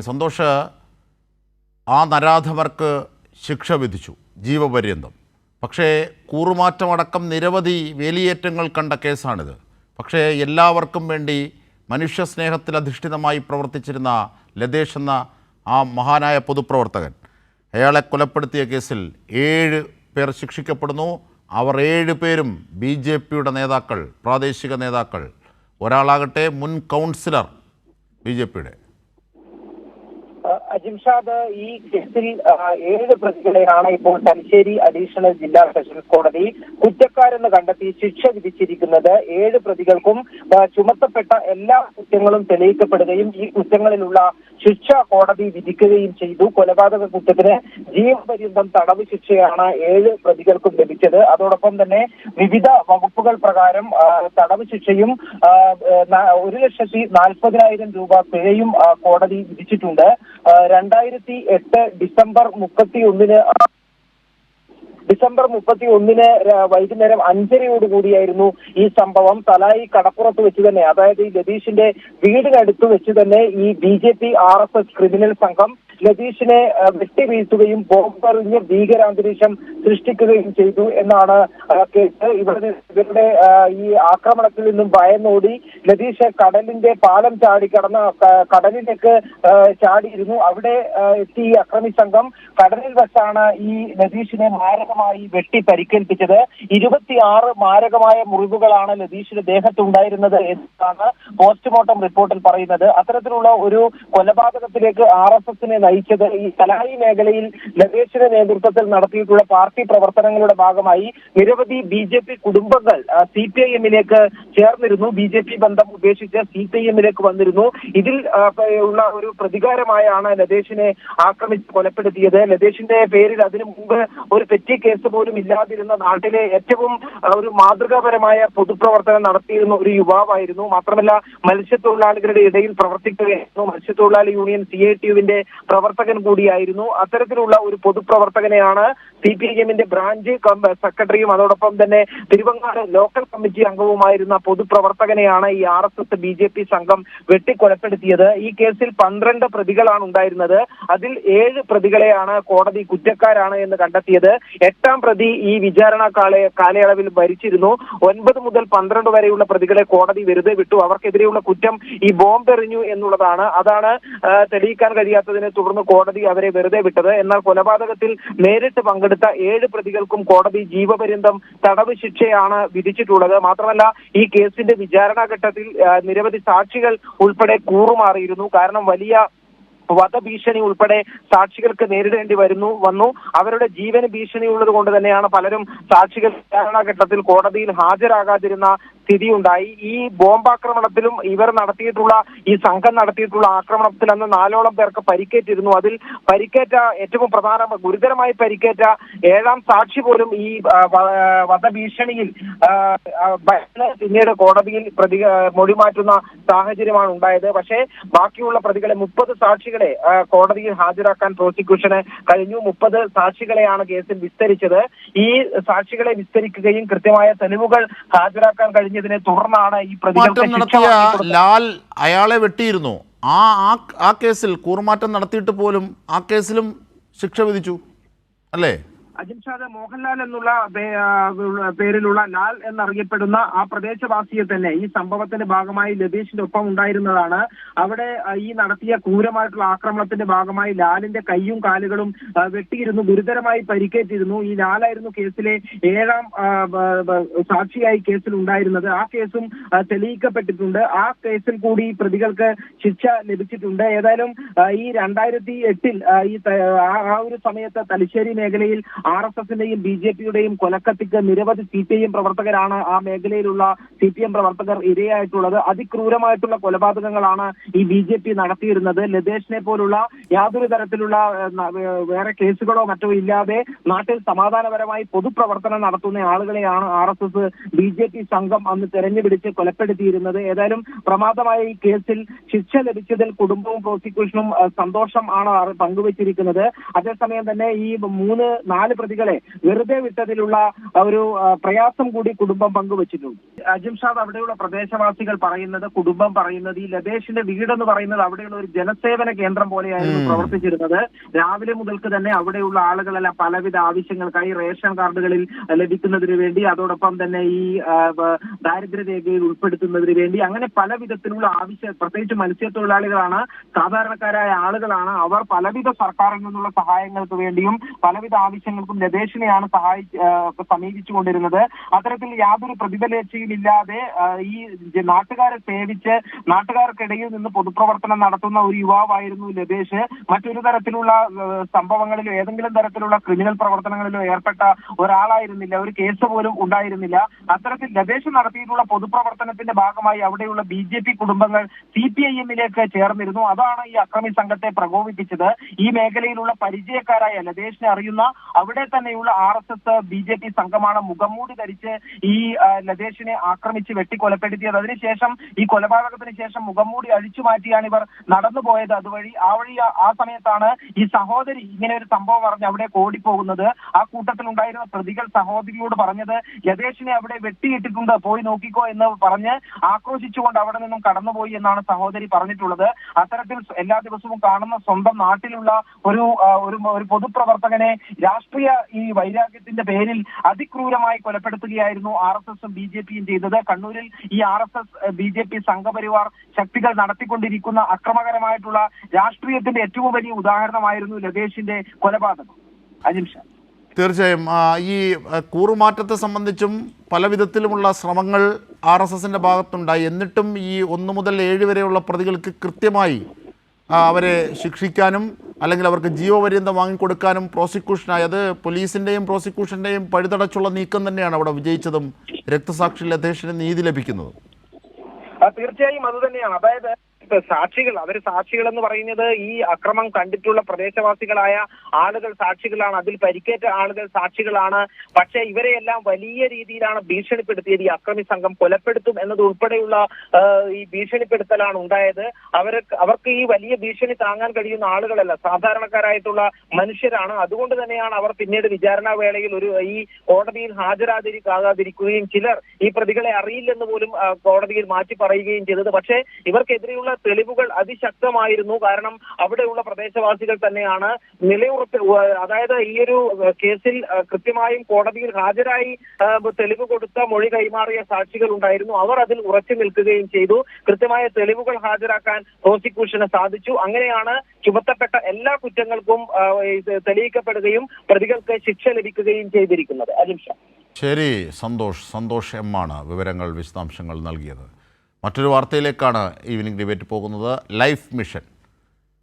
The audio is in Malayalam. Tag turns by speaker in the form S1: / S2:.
S1: സന്തോഷ്, ആ നരാധമർക്ക് ശിക്ഷ വിധിച്ചു ജീവപര്യന്തം. പക്ഷേ കൂറുമാറ്റമടക്കം നിരവധി വേലിയേറ്റങ്ങൾ കണ്ട കേസാണിത്. പക്ഷേ എല്ലാവർക്കും വേണ്ടി മനുഷ്യസ്നേഹത്തിൽ അധിഷ്ഠിതമായി പ്രവർത്തിച്ചിരുന്ന ലതേഷ് എന്ന ആ മഹാനായ പൊതുപ്രവർത്തകൻ, അയാളെ കൊലപ്പെടുത്തിയ കേസിൽ 7 പേർ ശിക്ഷിക്കപ്പെടുന്നു. അവർ 7 പേരും BJPയുടെ നേതാക്കൾ, പ്രാദേശിക നേതാക്കൾ. ഒരാളാകട്ടെ മുൻ കൗൺസിലർ BJPയുടെ.
S2: അജിംഷാദ്, ഈ കേസിൽ 7 പ്രതികളെയാണ് ഇപ്പോൾ തലശ്ശേരി അഡീഷണൽ ജില്ലാ സെഷൻസ് കോടതി കുറ്റക്കാരെന്ന് കണ്ടെത്തി ശിക്ഷ വിധിച്ചിരിക്കുന്നത്. 7 പ്രതികൾക്കും ചുമത്തപ്പെട്ട എല്ലാ കുറ്റങ്ങളും തെളിയിക്കപ്പെടുകയും ഈ കുറ്റങ്ങളിലുള്ള ശിക്ഷ കോടതി വിധിക്കുകയും ചെയ്തു. കൊലപാതക കുറ്റത്തിന് ജീവപര്യന്തം തടവ് ശിക്ഷയാണ് 7 പ്രതികൾക്കും ലഭിച്ചത്. അതോടൊപ്പം തന്നെ വിവിധ വകുപ്പുകൾ പ്രകാരം തടവ് ശിക്ഷയും 1,40,000 രൂപ പിഴയും കോടതി വിധിച്ചിട്ടുണ്ട്. 2008 ഡിസംബർ 31 വൈകുന്നേരം 5:30 ഈ സംഭവം. തലായി കടപ്പുറത്ത് വെച്ച് തന്നെ, അതായത് ഈ ലതീഷിന്റെ വീടിനടുത്ത് വെച്ച് തന്നെ ഈ BJP RSS ക്രിമിനൽ സംഘം ലതീഷിനെ വെട്ടിവീഴ്ത്തുകയും ബോംബെറിഞ്ഞ് ഭീകരാന്തരീക്ഷം സൃഷ്ടിക്കുകയും ചെയ്തു എന്നാണ് കേസ്. ഇവരുടെ ഈ ആക്രമണത്തിൽ നിന്നും ഭയന്നോടി ലതീഷ് കടലിന്റെ പാലം കടന്ന് കടലിലേക്ക് ചാടിയിരുന്നു. അവിടെ എത്തി ഈ അക്രമി സംഘം കടലിൽ വെച്ചാണ് ഈ ലതീഷിനെ മാരകമായി വെട്ടി പരിക്കേൽപ്പിച്ചത്. 26 മാരകമായ മുറിവുകളാണ് ലതീഷിന്റെ ദേഹത്തുണ്ടായിരുന്നത് എന്നാണ് പോസ്റ്റ്മോർട്ടം റിപ്പോർട്ടിൽ പറയുന്നത്. അത്തരത്തിലുള്ള ഒരു കൊലപാതകത്തിലേക്ക് RSSനെ നയിച്ചത് ഈ തലായി മേഖലയിൽ ലതീഷിന്റെ നേതൃത്വത്തിൽ നടത്തിയിട്ടുള്ള പാർട്ടി പ്രവർത്തനങ്ങളുടെ ഭാഗമായി നിരവധി BJP കുടുംബങ്ങൾ CPIMലേക്ക് ചേർന്നിരുന്നു. BJP ബന്ധം ഉപേക്ഷിച്ച് CPIMലേക്ക് വന്നിരുന്നു. ഇതിൽ ഉള്ള ഒരു പ്രതികാരമായാണ് ലതീഷിനെ ആക്രമിച്ച് കൊലപ്പെടുത്തിയത്. ലതീഷിന്റെ പേരിൽ അതിനു മുമ്പ് ഒരു പെറ്റി കേസ് പോലും ഇല്ലാതിരുന്ന നാട്ടിലെ ഏറ്റവും ഒരു മാതൃകാപരമായ പൊതുപ്രവർത്തനം നടത്തിയിരുന്ന ഒരു യുവാവായിരുന്നു. മാത്രമല്ല മത്സ്യത്തൊഴിലാളികളുടെ ഇടയിൽ പ്രവർത്തിക്കുകയായിരുന്നു. മത്സ്യത്തൊഴിലാളി യൂണിയൻ CITUവിന്റെ പ്രവർത്തകൻ കൂടിയായിരുന്നു. അത്തരത്തിലുള്ള ഒരു പൊതുപ്രവർത്തകനെയാണ് CPIMന്റെ ബ്രാഞ്ച് സെക്രട്ടറിയും അതോടൊപ്പം തന്നെ തിരുവങ്ങാട് ലോക്കൽ കമ്മിറ്റി അംഗവുമായിരുന്ന പൊതുപ്രവർത്തകനെയാണ് ഈ RSS BJP സംഘം വെട്ടിക്കൊലപ്പെടുത്തിയത്. ഈ കേസിൽ 12 പ്രതികളാണ് ഉണ്ടായിരുന്നത്. അതിൽ 7 പ്രതികളെയാണ് കോടതി കുറ്റക്കാരാണ് എന്ന് കണ്ടെത്തിയത്. 8ാം പ്രതി ഈ വിചാരണ കാലയളവിൽ ഭരിച്ചിരുന്നു. 9 മുതൽ 12 വരെയുള്ള പ്രതികളെ കോടതി വെറുതെ വിട്ടു. അവർക്കെതിരെയുള്ള കുറ്റം ഈ ബോംബെറിഞ്ഞു എന്നുള്ളതാണ്. അതാണ് തെളിയിക്കാൻ കഴിയാത്തതിനെ തുടർന്ന് കോടതി അവരെ വെറുതെ വിട്ടത്. എന്നാൽ കൊലപാതകത്തിൽ നേരിട്ട് പങ്കെടുത്ത 7 പ്രതികൾക്കും കോടതി ജീവപര്യന്തം തടവ് ശിക്ഷയാണ് വിധിച്ചിട്ടുള്ളത്. മാത്രമല്ല ഈ കേസിന്റെ വിചാരണ ഘട്ടത്തിൽ നിരവധി സാക്ഷികൾ ഉൾപ്പെടെ കൂറുമാറിയിരുന്നു. കാരണം വലിയ വധഭീഷണി ഉൾപ്പെടെ സാക്ഷികൾക്ക് നേരിടേണ്ടി വന്നു. അവരുടെ ജീവന് ഭീഷണി ഉള്ളത് കൊണ്ട് തന്നെയാണ് പലരും സാക്ഷികൾ വിചാരണാഘട്ടത്തിൽ കോടതിയിൽ ഹാജരാകാതിരുന്ന സ്ഥിതിയുണ്ടായി. ഈ ബോംബാക്രമണത്തിലും ഈ സംഘം നടത്തിയിട്ടുള്ള ആക്രമണത്തിൽ അന്ന് 4ഓളം പേർക്ക് പരിക്കേറ്റിരുന്നു. അതിൽ പരിക്കേറ്റ ഏറ്റവും ഗുരുതരമായി പരിക്കേറ്റ 7ാം സാക്ഷി പോലും ഈ വധഭീഷണിയിൽ പിന്നീട് കോടതിയിൽ മൊഴി മാറ്റുന്ന സാഹചര്യമാണ് ഉണ്ടായത്. പക്ഷേ ബാക്കിയുള്ള പ്രതികളെ 30 സാക്ഷികളെ കോടതിയിൽ ഹാജരാക്കാൻ പ്രോസിക്യൂഷന് കഴിഞ്ഞു. 30 സാക്ഷികളെയാണ് കേസിൽ വിസ്തരിച്ചത്. ഈ സാക്ഷികളെ വിസ്തരിക്കുകയും കൃത്യമായ തെളിവുകൾ ഹാജരാക്കാൻ കഴിഞ്ഞതിനെ തുടർന്നാണ് ഈ പ്രതികൾക്ക്
S1: നടത്തിയ ലാൽ അയാളെ വെട്ടിയിരുന്നു. ആ കേസിൽ കൂറുമാറ്റം നടത്തിയിട്ട് പോലും ആ കേസിലും ശിക്ഷ വിധിച്ചു അല്ലേ?
S2: അജിംഷാദ്, മോഹൻലാൽ എന്നുള്ള പേരിലുള്ള ലാൽ എന്നറിയപ്പെടുന്ന ആ പ്രദേശവാസിയെ തന്നെ ഈ സംഭവത്തിന്റെ ഭാഗമായി ലതീഷിന്റെ ഒപ്പം ഉണ്ടായിരുന്നതാണ്. അവിടെ ഈ നടത്തിയ ക്രൂരമായിട്ടുള്ള ആക്രമണത്തിന്റെ ഭാഗമായി ലാലിന്റെ കൈയും കാലുകളും വെട്ടിയിരുന്നു, ഗുരുതരമായി പരിക്കേറ്റിരുന്നു. ഈ ലാലായിരുന്നു കേസിലെ 7ാം സാക്ഷിയായി കേസിൽ ഉണ്ടായിരുന്നത്. ആ കേസും തെളിയിക്കപ്പെട്ടിട്ടുണ്ട്. ആ കേസിൽ കൂടി പ്രതികൾക്ക് ശിക്ഷ ലഭിച്ചിട്ടുണ്ട്. ഏതായാലും ഈ 2008 ആ ഒരു സമയത്ത് തലശ്ശേരി മേഖലയിൽ RSSന്റെയും BJPയുടെയും കൊലക്കത്തിക്ക് നിരവധി CPIM പ്രവർത്തകരാണ് ആ മേഖലയിലുള്ള CPM പ്രവർത്തകർ ഇരയായിട്ടുള്ളത്. അതിക്രൂരമായിട്ടുള്ള കൊലപാതകങ്ങളാണ് ഈ BJP നടത്തിയിരുന്നത്. ലതേഷിനെ പോലുള്ള യാതൊരു തരത്തിലുള്ള വേറെ കേസുകളോ മറ്റോ ഇല്ലാതെ നാട്ടിൽ സമാധാനപരമായി പൊതുപ്രവർത്തനം നടത്തുന്ന ആളുകളെയാണ് RSS BJP സംഘം അന്ന് തെരഞ്ഞുപിടിച്ച് കൊലപ്പെടുത്തിയിരുന്നത്. ഏതായാലും പ്രമാദമായ ഈ കേസിൽ ശിക്ഷ ലഭിച്ചതിൽ കുടുംബവും പ്രോസിക്യൂഷനും സന്തോഷം ആണ് പങ്കുവച്ചിരിക്കുന്നത്. അതേസമയം തന്നെ ഈ 4 4 പ്രതികളെ വെറുതെ വിട്ടതിലുള്ള ഒരു പ്രയാസം കൂടി കുടുംബം പങ്കുവച്ചിട്ടുണ്ട്. അജിംഷാദ് അവിടെയുള്ള പ്രദേശവാസികൾ പറയുന്നത്, കുടുംബം പറയുന്നത്, ഈ ലതേഷിന്റെ വീടെന്ന് പറയുന്നത് അവിടെയുള്ള ഒരു ജനസേവന കേന്ദ്രം പോലെയായിരുന്നു പ്രവർത്തിച്ചിരുന്നത്. രാവിലെ മുതൽക്ക് തന്നെ അവിടെയുള്ള ആളുകളെല്ലാം പലവിധ ആവശ്യങ്ങൾക്കായി റേഷൻ കാർഡുകളിൽ ലഭിക്കുന്നതിന് വേണ്ടി, അതോടൊപ്പം തന്നെ ഈ ദാരിദ്ര്യരേഖയിൽ ഉൾപ്പെടുത്തുന്നതിന് വേണ്ടി, അങ്ങനെ പല വിധത്തിലുള്ള പ്രത്യേകിച്ച് മത്സ്യത്തൊഴിലാളികളാണ്, സാധാരണക്കാരായ ആളുകളാണ്. അവർ പലവിധ സർക്കാരിൽ നിന്നുള്ള സഹായങ്ങൾക്ക് വേണ്ടിയും പലവിധ ആവശ്യങ്ങൾക്കും ലതേഷിനെയാണ് സമീപിച്ചുകൊണ്ടിരുന്നത്. അത്തരത്തിൽ യാതൊരു പ്രതിഫലേച്ഛയും ഇല്ലാതെ ഈ നാട്ടുകാരെ സേവിച്ച് നാട്ടുകാർക്കിടയിൽ നിന്ന് പൊതുപ്രവർത്തനം നടത്തുന്ന ഒരു യുവാവായിരുന്നു ലതേഷ്. മറ്റൊരു തരത്തിലുള്ള സംഭവങ്ങളിലോ ഏതെങ്കിലും തരത്തിലുള്ള ക്രിമിനൽ പ്രവർത്തനങ്ങളിലോ ഏർപ്പെട്ട ഒരാളായിരുന്നില്ല. ഒരു കേസ് പോലും ഉണ്ടായിരുന്നില്ല. അത്തരത്തിൽ ലതേഷ് നടത്തിയിട്ടുള്ള പൊതുപ്രവർത്തനത്തിന്റെ ഭാഗമായി അവിടെയുള്ള BJP കുടുംബങ്ങൾ CPIM-ലേക്ക് ചേർന്നിരുന്നു. അതാണ് ഈ അക്രമി സംഘത്തെ പ്രകോപിപ്പിച്ചത്. ഈ മേഖലയിലുള്ള പരിചയക്കാരായ ലതേഷിനെ അറിയുന്ന അവിടെ തന്നെയുള്ള RSS BJP സംഘമാണ് മുഖംമൂടി ധരിച്ച് ഈ ലതേഷിനെ ആക്രമിച്ച് വെട്ടിക്കൊലപ്പെടുത്തിയത്. അതിനുശേഷം ഈ കൊലപാതകത്തിന് ശേഷം മുഖംമൂടി അഴിച്ചു മാറ്റിയാണ് ഇവർ നടന്നുപോയത്. അതുവഴി ആ സമയത്താണ് ഈ സഹോദരി ഇങ്ങനെ ഒരു സംഭവം പറഞ്ഞ് അവിടെ ഓടിപ്പോകുന്നത്. ആ കൂട്ടത്തിലുണ്ടായിരുന്ന പ്രതികൾ സഹോദരിയോട് പറഞ്ഞത് ലതേഷിനെ അവിടെ വെട്ടിയിട്ടിട്ടുണ്ട്, പോയി നോക്കിക്കോ എന്ന് പറഞ്ഞ് ആക്രോശിച്ചുകൊണ്ട് അവിടെ നിന്നും കടന്നുപോയി എന്നാണ് സഹോദരി പറഞ്ഞിട്ടുള്ളത്. അത്തരത്തിൽ എല്ലാ ദിവസവും കാണുന്ന സ്വന്തം നാട്ടിലുള്ള ഒരു പൊതുപ്രവർത്തകനെ രാഷ്ട്രീയ ഈ വൈരാഗ്യത്തിന്റെ പേരിൽ അതിക്രൂരമായി കൊലപ്പെടുത്തുകയായിരുന്നു RSSും BJPയും ചെയ്തത്. കണ്ണൂരിൽ ഈ RSS BJP സംഘപരിവാർ ശക്തികൾ നടത്തിക്കൊണ്ടിരിക്കുന്ന അക്രമകരമായിട്ടുള്ള രാഷ്ട്രീയത്തിന്റെ ഏറ്റവും വലിയ ഉദാഹരണമായിരുന്നു ലതേഷിന്റെ കൊലപാതകം. അജിംഷാ,
S1: തീർച്ചയായും ഈ കൂറുമാറ്റത്തെ സംബന്ധിച്ചും പല വിധത്തിലുമുള്ള ശ്രമങ്ങൾ RSSന്റെ ഭാഗത്തുണ്ടായി. എന്നിട്ടും ഈ 1 മുതൽ 7 വരെയുള്ള പ്രതികൾക്ക് കൃത്യമായി അവരെ ശിക്ഷിക്കാനും അല്ലെങ്കിൽ അവർക്ക് ജീവപര്യന്തം വാങ്ങിക്കൊടുക്കാനും പ്രോസിക്യൂഷനായി, അത് പോലീസിൻ്റെയും പ്രോസിക്യൂഷൻ്റെയും പഴുതടച്ചുള്ള നീക്കം തന്നെയാണ് അവിടെ വിജയിച്ചതും രക്തസാക്ഷി ലതേഷിന് നീതി ലഭിക്കുന്നതും.
S2: തീർച്ചയായും അത് തന്നെയാണ്. അതായത് സാക്ഷികൾ എന്ന് പറയുന്നത് ഈ അക്രമം കണ്ടിട്ടുള്ള പ്രദേശവാസികളായ ആളുകൾ സാക്ഷികളാണ്. അതിൽ പരിക്കേറ്റ ആളുകൾ സാക്ഷികളാണ്. പക്ഷേ ഇവരെയെല്ലാം വലിയ രീതിയിലാണ് ഭീഷണിപ്പെടുത്തിയത്. ഈ അക്രമി സംഘം കൊലപ്പെടുത്തും എന്നത് ഉൾപ്പെടെയുള്ള ഈ ഭീഷണിപ്പെടുത്തലാണ് ഉണ്ടായത്. അവർക്ക് ഈ വലിയ ഭീഷണി താങ്ങാൻ കഴിയുന്ന ആളുകളല്ല, സാധാരണക്കാരായിട്ടുള്ള മനുഷ്യരാണ്. അതുകൊണ്ട് തന്നെയാണ് അവർ പിന്നീട് വിചാരണ വേളയിൽ ഈ കോടതിയിൽ ഹാജരാകാതിരിക്കുകയും ചിലർ ഈ പ്രതികളെ അറിയില്ലെന്ന് പോലും കോടതിയിൽ മാറ്റി പറയുകയും ചെയ്തത്. പക്ഷേ ഇവർക്കെതിരെയുള്ള തെളിവുകൾ അതിശക്തമായിരുന്നു. കാരണം അവിടെയുള്ള പ്രദേശവാസികൾ തന്നെയാണ് അതായത് ഈ ഒരു കേസിൽ കൃത്യമായും കോടതിയിൽ ഹാജരായി തെളിവ് കൊടുത്ത മൊഴി കൈമാറിയ സാക്ഷികൾ ഉണ്ടായിരുന്നു. അവർ അതിൽ ഉറച്ചു നിൽക്കുകയും ചെയ്തു. കൃത്യമായ തെളിവുകൾ ഹാജരാക്കാൻ പ്രോസിക്യൂഷന് സാധിച്ചു. അങ്ങനെയാണ് ചുമത്തപ്പെട്ട എല്ലാ കുറ്റങ്ങൾക്കും തെളിയിക്കപ്പെടുകയും പ്രതികൾക്ക് ശിക്ഷ ലഭിക്കുകയും ചെയ്തിരിക്കുന്നത്. അജിംഷാ,
S1: ശരി, സന്തോഷ് M ആണ് വിവരങ്ങൾ, വിശദാംശങ്ങൾ നൽകിയത്. മറ്റൊരു വാർത്തയിലേക്കാണ് ഈവനിംഗ് ഡിബേറ്റ് പോകുന്നത്. Life mission